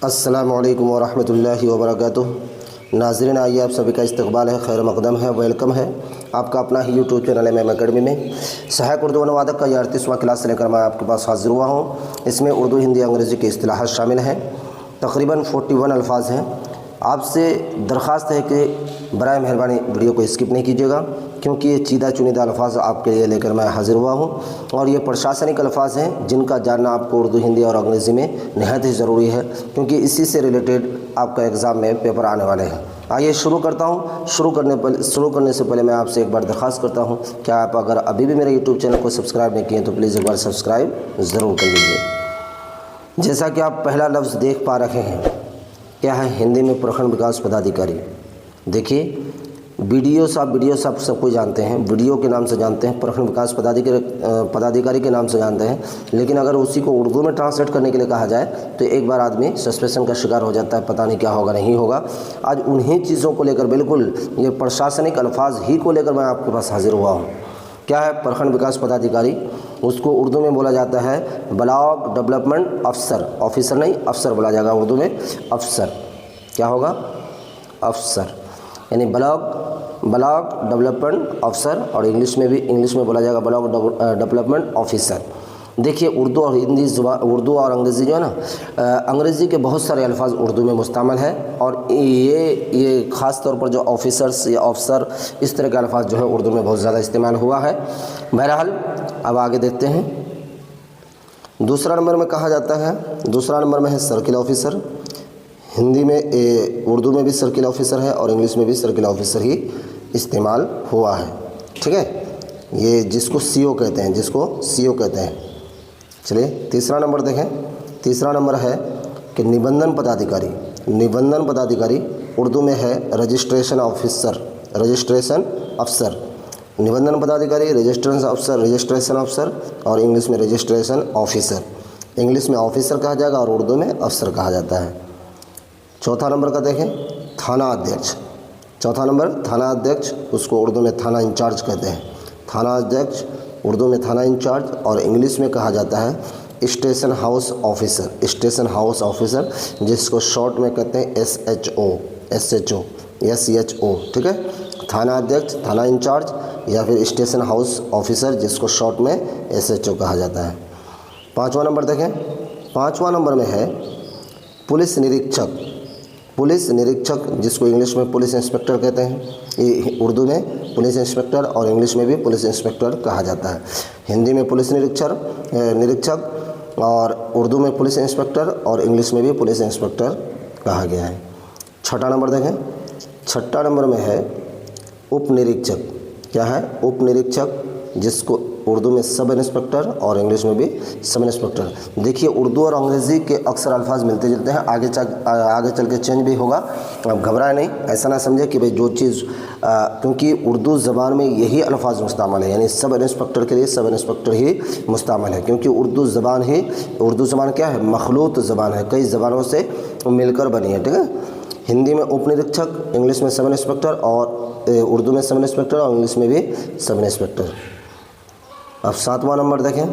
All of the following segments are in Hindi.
अस्सलामु अलैकुम वरहमतुल्लाहि वबरकातुहू। नाज़रीन, आइए आप सभी का इस्तकबाल है, खैर मक़दम है, वेलकम है। आपका अपना ही यूट्यूब चैनल है मैम अकेडमी में सहायक उर्दू अनुवादक का 38वां क्लास लेकर मैं आपके पास हाजिर हुआ हूँ। इसमें उर्दू, हिंदी, अंग्रेज़ी के इस्तिलाहात शामिल हैं। तकरीबन 41 अल्फाज हैं। आपसे दरख्वास्त है कि बराए मेहरबानी वीडियो को स्किप नहीं कीजिएगा, क्योंकि ये चीदा चुनिदा अल्फाज आपके लिए लेकर मैं हाजिर हुआ हूँ और ये प्रशासनिक अल्फाज हैं जिनका जानना आपको उर्दू, हिंदी और अंग्रेज़ी में निहायत ही ज़रूरी है, क्योंकि इसी से रिलेटेड आपका एग्ज़ाम में पेपर आने वाले हैं। आइए शुरू करता हूँ। शुरू करने से पहले मैं आपसे एक बार दरख्वास्त करता हूँ कि आप अगर अभी भी मेरे यूट्यूब चैनल को सब्सक्राइब नहीं किए तो प्लीज़ एक बार सब्सक्राइब ज़रूर कर लीजिए। जैसा कि आप पहला लफ्ज़ देख पा रहे हैं, क्या है हिंदी में प्रखंड विकास पदाधिकारी। देखिए, वीडियो सब सबको जानते हैं, वीडियो के नाम से जानते हैं, प्रखंड विकास पदाधिकारी के नाम से जानते हैं, लेकिन अगर उसी को उर्दू में ट्रांसलेट करने के लिए कहा जाए तो एक बार आदमी सस्पेंशन का शिकार हो जाता है, पता नहीं क्या होगा नहीं होगा। आज उन्हीं चीज़ों को लेकर, बिल्कुल ये प्रशासनिक अल्फाज ही को लेकर मैं आपके पास हाजिर हुआ हूँ। क्या है प्रखंड विकास पदाधिकारी? उसको उर्दू में बोला जाता है ब्लॉक डेवलपमेंट अफसर। ऑफिसर नहीं, अफसर बोला जाएगा उर्दू में। अफसर क्या होगा? अफसर, यानी ब्लॉक डेवलपमेंट अफसर, और इंग्लिश में बोला जाएगा ब्लॉक डेवलपमेंट ऑफिसर। देखिए, उर्दू और अंग्रेज़ी जो है ना, अंग्रेज़ी के बहुत सारे अल्फाज उर्दू में मुस्तमल है, और ये ख़ास तौर पर जो ऑफिसर्स या अफसर, इस तरह के अल्फाज जो है उर्दू में बहुत ज़्यादा इस्तेमाल हुआ है। बहरहाल अब आगे देखते हैं। दूसरा नंबर में कहा जाता है, दूसरा नंबर में है सर्किल ऑफिसर। हिंदी में उर्दू में भी सर्किल ऑफिसर है और इंग्लिश में भी सर्किल ऑफिसर ही इस्तेमाल हुआ है। ठीक है, ये जिसको सीओ कहते हैं, चलिए तीसरा नंबर देखें। तीसरा नंबर है कि निबंधन पदाधिकारी। निबंधन पदाधिकारी उर्दू में है रजिस्ट्रेशन अफसर। निबंधन पदाधिकारी, रजिस्ट्रेशन अफसर, और इंग्लिश में रजिस्ट्रेशन ऑफिसर। इंग्लिश में ऑफिसर कहा जाएगा और उर्दू में अफसर कहा जाता है। चौथा नंबर का देखें, थाना अध्यक्ष। चौथा नंबर थाना अध्यक्ष, उसको उर्दू में थाना इंचार्ज कहते हैं। थाना अध्यक्ष उर्दू में थाना इंचार्ज, और इंग्लिश में कहा जाता है स्टेशन हाउस ऑफिसर, जिसको शॉर्ट में कहते हैं SHO। ठीक है, थाना अध्यक्ष, थाना इंचार्ज, या फिर स्टेशन हाउस ऑफिसर, जिसको शॉर्ट में SHO कहा जाता है। पाँचवा नंबर देखें। पाँचवा नंबर में है पुलिस निरीक्षक, जिसको इंग्लिश में पुलिस इंस्पेक्टर कहते हैं। ये उर्दू में पुलिस इंस्पेक्टर और इंग्लिश में भी पुलिस इंस्पेक्टर कहा जाता है। हिंदी में पुलिस निरीक्षक और उर्दू में पुलिस इंस्पेक्टर और इंग्लिश में भी पुलिस इंस्पेक्टर कहा गया है। छठा नंबर देखें। छठा नंबर में है उप निरीक्षक। क्या है? उप निरीक्षक, जिसको उर्दू में सब इंस्पेक्टर और इंग्लिश में भी सब इंस्पेक्टर। देखिए, उर्दू और अंग्रेज़ी के अक्सर अल्फाज मिलते जुलते हैं, आगे चल के चेंज भी होगा। अब घबराए नहीं, ऐसा ना समझे कि भाई जो चीज़ क्योंकि उर्दू ज़बान में यही अल्फाज मुस्तमल है, यानी सब इंस्पेक्टर के लिए सब इंस्पेक्टर ही मुस्तमल है, क्योंकि उर्दू ज़बान क्या है? मखलूत ज़बान है, कई ज़बानों से मिलकर बनी है। ठीक है, हिंदी में उप निरीक्षक, इंग्लिश में सब इंस्पेक्टर, और उर्दू में सब इंस्पेक्टर और इंग्लिश में भी सब इंस्पेक्टर। अब सातवां नंबर देखें।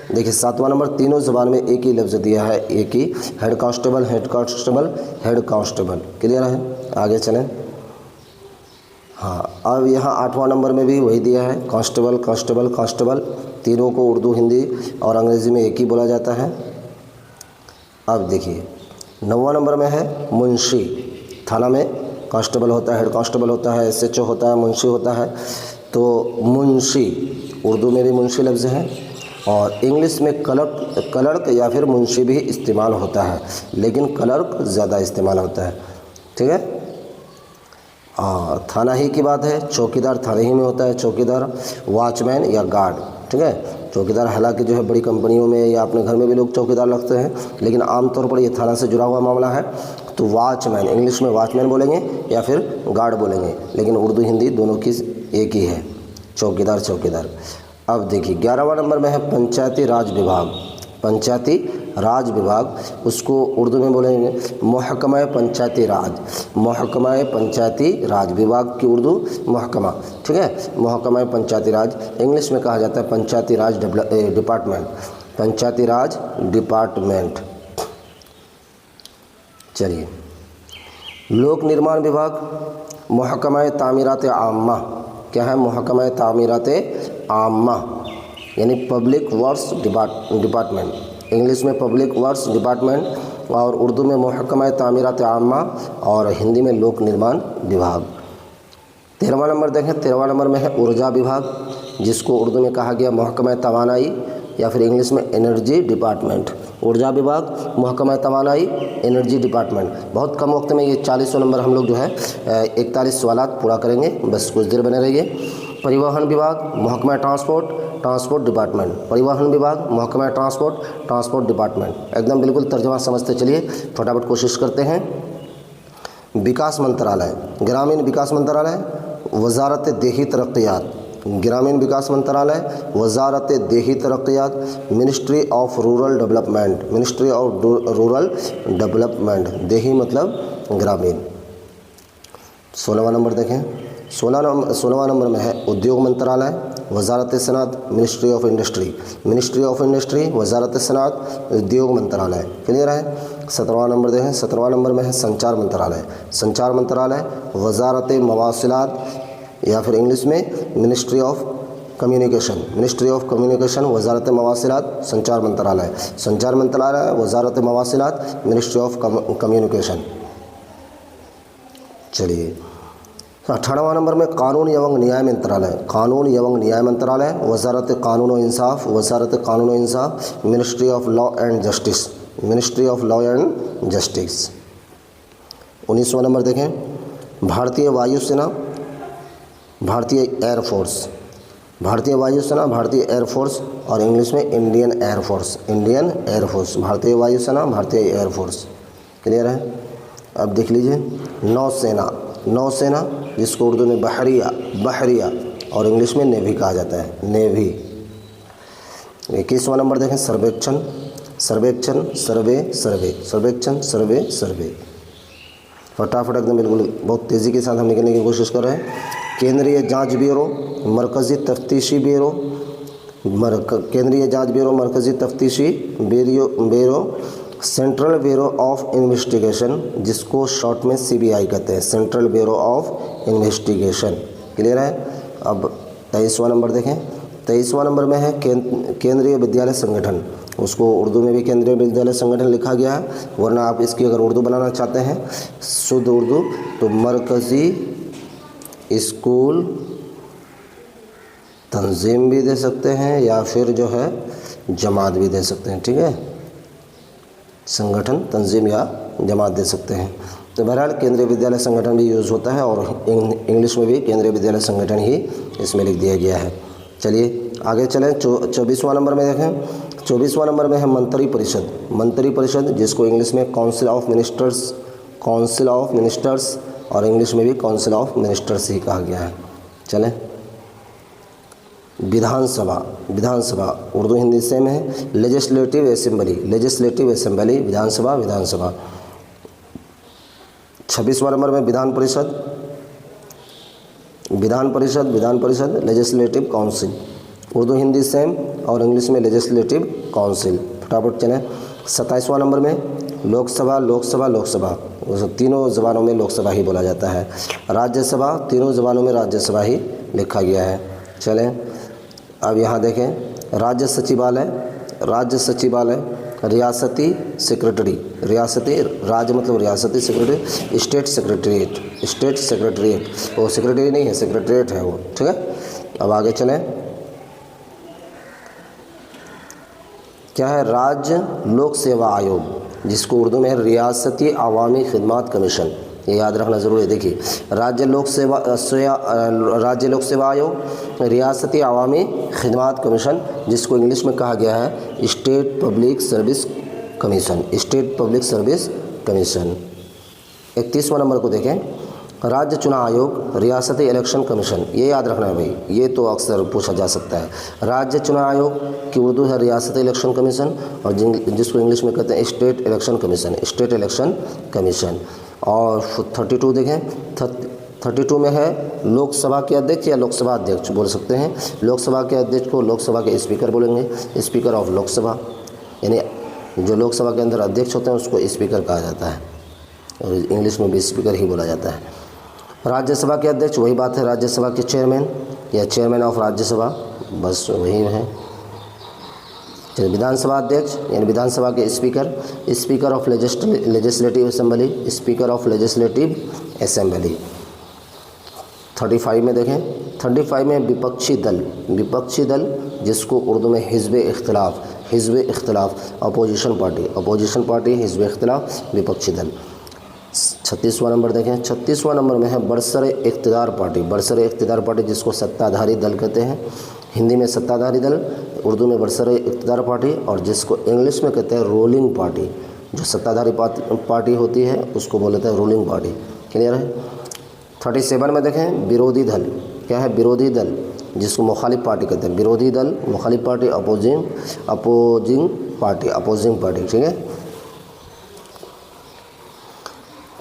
देखिए, सातवां नंबर तीनों ज़बान में एक ही लफ्ज़ दिया है, एक ही, हेड कांस्टेबल। क्लियर है? आगे चलें। हाँ, अब यहाँ आठवां नंबर में भी वही दिया है, कांस्टेबल। तीनों को उर्दू, हिंदी और अंग्रेज़ी में एक ही बोला जाता है। अब देखिए, नौवां नंबर में है मुंशी। थाना में कांस्टेबल होता है, हेड कांस्टेबल होता है, SHO होता है, मुंशी होता है। तो मुंशी उर्दू में भी मुंशी लफ्ज़ है, और इंग्लिश में क्लर्क या फिर मुंशी भी इस्तेमाल होता है, लेकिन क्लर्क ज़्यादा इस्तेमाल होता है। ठीक है, थाना ही की बात है। चौकीदार थाने ही में होता है, चौकीदार, वॉचमैन या गार्ड। ठीक है, चौकीदार हालांकि जो है बड़ी कंपनियों में या अपने घर में भी लोग चौकीदार रखते हैं, लेकिन आमतौर पर ये थाना से जुड़ा हुआ मामला है। तो वॉचमैन, इंग्लिश में वॉचमैन बोलेंगे या फिर गार्ड बोलेंगे, लेकिन उर्दू, हिंदी दोनों की एक ही है, चौकीदार। अब देखिए, 11वां नंबर में है पंचायती राज विभाग। उसको उर्दू में बोलेंगे महकमा पंचायती राज। विभाग की उर्दू महकमा। ठीक है, महकमा पंचायती राज। इंग्लिश में कहा जाता है पंचायती राज डिपार्टमेंट। चलिए, लोक निर्माण विभाग महकमा तामीरात आम्मा, क्या है? महकमा तामीरात आम्मा यानी पब्लिक वर्क्स डिपार्टमेंट, इंग्लिश में पब्लिक वर्क्स डिपार्टमेंट और उर्दू में महकमा तामीरात आम्मा और हिंदी में लोक निर्माण विभाग। 13वां नंबर देखें, 13वां नंबर में है ऊर्जा विभाग, जिसको उर्दू में कहा गया महकमा तवानाई या फिर इंग्लिश में एनर्जी डिपार्टमेंट। ऊर्जा विभाग, महकमा तवानाई, एनर्जी डिपार्टमेंट। बहुत कम वक्त में ये 40 नंबर हम लोग जो है 41 सवालात पूरा करेंगे, बस कुछ देर बने रहिए। परिवहन विभाग, महकमा ट्रांसपोर्ट डिपार्टमेंट। परिवहन विभाग, महकमा ट्रांसपोर्ट डिपार्टमेंट। एकदम बिल्कुल तर्जमा समझते चलिए, फटाफट कोशिश करते हैं। विकास मंत्रालय, ग्रामीण विकास मंत्रालय, वजारत देही तरक्यात, ग्रामीण विकास मंत्रालय, वजारत देही तरक्यात, ministry of rural development, ministry of rural development, देही मतलब ग्रामीण। 16वां नंबर देखें, 16वां नंबर में है उद्योग मंत्रालय, वजारत सनअत, ministry of industry, ministry of industry, वजारत सनअत, उद्योग मंत्रालय। क्लियर है? 17वां नंबर देखें, 17वां नंबर में है संचार मंत्रालय, संचार मंत्रालय, वजारत मवासिलात या फिर इंग्लिश में ministry of communication, ministry of communication, वजारत मवासिलात, संचार मंत्रालय, संचार मंत्रालय, वजारत मवासिलात, मिनिस्ट्री ऑफ कम्युनिकेशन। चलिए, 18वां नंबर में कानून एवं न्याय मंत्रालय, कानून एवं न्याय मंत्रालय, वजारत कानून व इंसाफ, वजारत कानून व इंसाफ, ministry of law and justice, ministry of law and justice. 19वां नंबर देखें, भारतीय वायुसेना, भारतीय एयरफोर्स, भारतीय वायुसेना, भारतीय एयरफोर्स और इंग्लिश में इंडियन एयरफोर्स, इंडियन एयरफोर्स, भारतीय वायुसेना, भारतीय एयरफोर्स। क्लियर है? अब देख लीजिए, नौसेना, नौसेना जिसको उर्दू में बहरिया और इंग्लिश में नेवी कहा जाता है, नेवी। 21वां नंबर देखें, सर्वेक्षण, सर्वे। फटाफट एकदम बिल्कुल बहुत तेज़ी के साथ हम निकलने की कोशिश कर रहे हैं। केंद्रीय जांच ब्यूरो, मरकज़ी तफ्तीशी ब्यूरो, केंद्रीय जांच ब्यूरो, मरकज़ी तफ्तीशी bureau, central bureau of investigation, जिसको शॉर्ट में CBI कहते हैं, central bureau of investigation. Clear है? अब 23वां नंबर देखें, 23वां नंबर में है केंद्रीय विद्यालय संगठन, उसको उर्दू में भी केंद्रीय विद्यालय संगठन लिखा गया है, वरना आप इसकी अगर उर्दू बनाना चाहते हैं शुद्ध उर्दू तो मरकज़ी स्कूल तंजीम भी दे सकते हैं या फिर जो है जमात भी दे सकते हैं। ठीक है, संगठन, तंजीम या जमात दे सकते हैं। तो बहरहाल केंद्रीय विद्यालय संगठन भी यूज़ होता है और इंग्लिश में भी केंद्रीय विद्यालय संगठन ही इसमें लिख दिया गया है। चलिए आगे चलें, 24वां नंबर में देखें, 24वां नंबर में है मंत्री परिषद, मंत्री परिषद जिसको इंग्लिश में council of ministers, council of ministers और इंग्लिश में भी काउंसिल ऑफ मिनिस्टर्स ही कहा गया है। चलें, विधानसभा, विधानसभा उर्दू हिंदी सेम है, लेजिस्लेटिव असेंबली, लेजिस्लेटिव असेंबली, विधानसभा, विधानसभा। 26वां नंबर में Vidhan Parishad, Vidhan Parishad, Vidhan Parishad, legislative council, Urdu Hindi same और इंग्लिश में लेजिस्लेटिव काउंसिल। फटाफट चलें, 27वां नंबर में लोकसभा, लोकसभा, लोकसभा, तीनों ज़बानों में लोकसभा ही बोला जाता है। राज्यसभा, तीनों ज़बानों में राज्यसभा ही लिखा गया है। चलें, अब यहाँ देखें, राज्य सचिवालय, राज्य सचिवालय, रियासती सेक्रेटरी, रियासती, राज्य मतलब रियासती secretary, state secretariat, state secretariat, वो सेक्रेटरी नहीं है, सेक्रेटरीट है वो। ठीक है, अब आगे चलें, क्या है? राज्य लोक सेवा आयोग, जिसको उर्दू में रियासती अवामी खिदमत कमीशन, ये याद रखना ज़रूरी है। देखिए, राज्य लोक सेवा आयोग, रियासती अवामी खिदमत कमीशन, जिसको इंग्लिश में कहा गया है state public service commission, state public service commission. 31वां नंबर को देखें, राज्य चुनाव आयोग, रियासती इलेक्शन कमीशन, ये याद रखना है भाई, ये तो अक्सर पूछा जा सकता है। राज्य चुनाव आयोग की उर्दू है रियासती इलेक्शन कमीशन और जिसको इंग्लिश में कहते हैं state election commission, state election commission. और 32 देखें, 32 में है लोकसभा के अध्यक्ष या लोकसभा अध्यक्ष बोल सकते हैं। लोकसभा के अध्यक्ष को लोकसभा के स्पीकर बोलेंगे, स्पीकर ऑफ लोकसभा, यानी जो लोकसभा के अंदर अध्यक्ष होते हैं उसको स्पीकर कहा जाता है। और इंग्लिश में भी स्पीकर ही बोला जाता है। राज्यसभा के अध्यक्ष, वही बात है, राज्यसभा के चेयरमैन या चेयरमैन ऑफ राज्यसभा, बस वही है। चलिए, विधानसभा अध्यक्ष यानी विधानसभा के speaker, speaker of legislative assembly, speaker of legislative assembly. 35 में देखें, 35 में विपक्षी दल, विपक्षी दल जिसको उर्दू में हिज़्ब इख्तिलाफ, हिज़्ब इख्तिलाफ, अपोजिशन पार्टी, अपोजिशन पार्टी, हिज़्ब इख्तिलाफ, विपक्षी दल। 36वां नंबर देखें, 36वां नंबर में है बरसर इख्तिदार पार्टी, बरसर इख्तिदार पार्टी जिसको सत्ताधारी दल कहते हैं, हिंदी में सत्ताधारी दल, उर्दू में बरसर इख्तिदार पार्टी, और जिसको इंग्लिश में कहते हैं रोलिंग पार्टी, जो सत्ताधारी पार्टी होती है उसको बोलते हैं रोलिंग पार्टी। क्लियर है। 37 में देखें, विरोधी दल, क्या है, विरोधी दल जिसको मुखालिफ पार्टी कहते हैं, विरोधी दल, मुखालिफ party, opposing party, opposing party. ठीक है।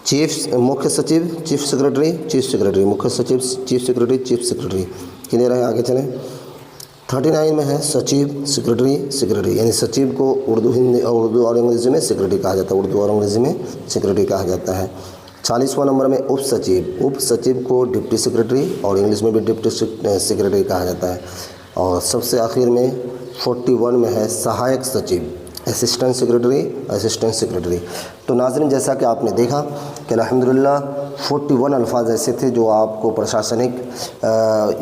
चीफ, मुख्य सचिव, चीफ सेक्रेटरी, चीफ सेक्रेटरी, मुख्य सचिव, chief secretary, chief secretary. Clear है। आगे चलें। 39 में है सचिव, सेक्रेटरी, सेक्रेटरी यानी सचिव को उर्दू और अंग्रेज़ी में सेक्रेटरी कहा जाता है, उर्दू और अंग्रेज़ी में सेक्रेटरी कहा जाता है। 40वां नंबर में उप सचिव, उप सचिव को डिप्टी सेक्रेटरी और इंग्लिश में भी डिप्टी सेक्रेटरी कहा जाता है। और सबसे आखिर में 41 में है सहायक सचिव, असिस्टेंट सेक्रेटरी, असिस्टेंट सेक्रेटरी। तो नाज़रीन, जैसा कि आपने देखा कि अल्हम्दुलिल्लाह 41 अल्फाज ऐसे थे जो आपको प्रशासनिक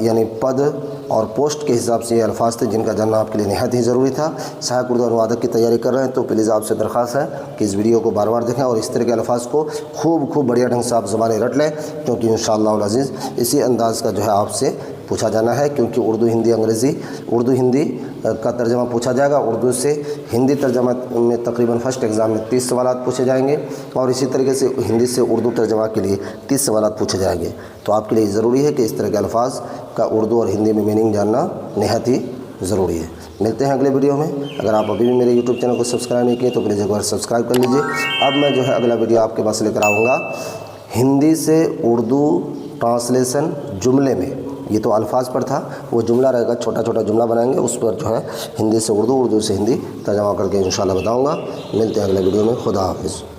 यानी पद और पोस्ट के हिसाब से ये अल्फाज थे जिनका जानना आपके लिए निहायत ही ज़रूरी था। सहायक उर्दू अनुवादक की तैयारी कर रहे हैं तो प्लीज़ आपसे दरख्वास्त है कि इस वीडियो को बार बार देखें और इस तरह के अल्फाज को खूब बढ़िया ढंग से आप ज़बानी रट लें, क्योंकि इंशाअल्लाह अज़ीज़ इसी अंदाज़ का जो है आपसे पूछा जाना है, क्योंकि उर्दू हिंदी अंग्रेज़ी, उर्दू हिंदी का तर्जमा पूछा जाएगा, उर्दू से हिंदी तर्जमा में तकरीबन फर्स्ट एग्ज़ाम में 30 सवाल पूछे जाएंगे और इसी तरीके से हिंदी से उर्दू तर्जमा के लिए 30 सवाल पूछे जाएंगे। तो आपके लिए ज़रूरी है कि इस तरह के अल्फाज का उर्दू और हिंदी में मीनिंग जानना निहायत ही ज़रूरी है। मिलते हैं अगले वीडियो में। अगर आप अभी भी मेरे यूट्यूब चैनल को सब्सक्राइब नहीं किए तो प्लीज़ एक बार सब्सक्राइब कर लीजिए। अब मैं जो है अगला वीडियो आपके पास लेकर आऊँगा हिंदी से उर्दू ट्रांसलेशन जुमले में। ये तो अल्फाज पर था, वो जुमला रहेगा, छोटा छोटा जुमला बनाएंगे, उस पर जो है हिंदी से उर्दू, उर्दू से हिंदी तर्जमा करके इंशाल्लाह बताऊँगा। मिलते हैं अगले वीडियो में। खुदा हाफिज़।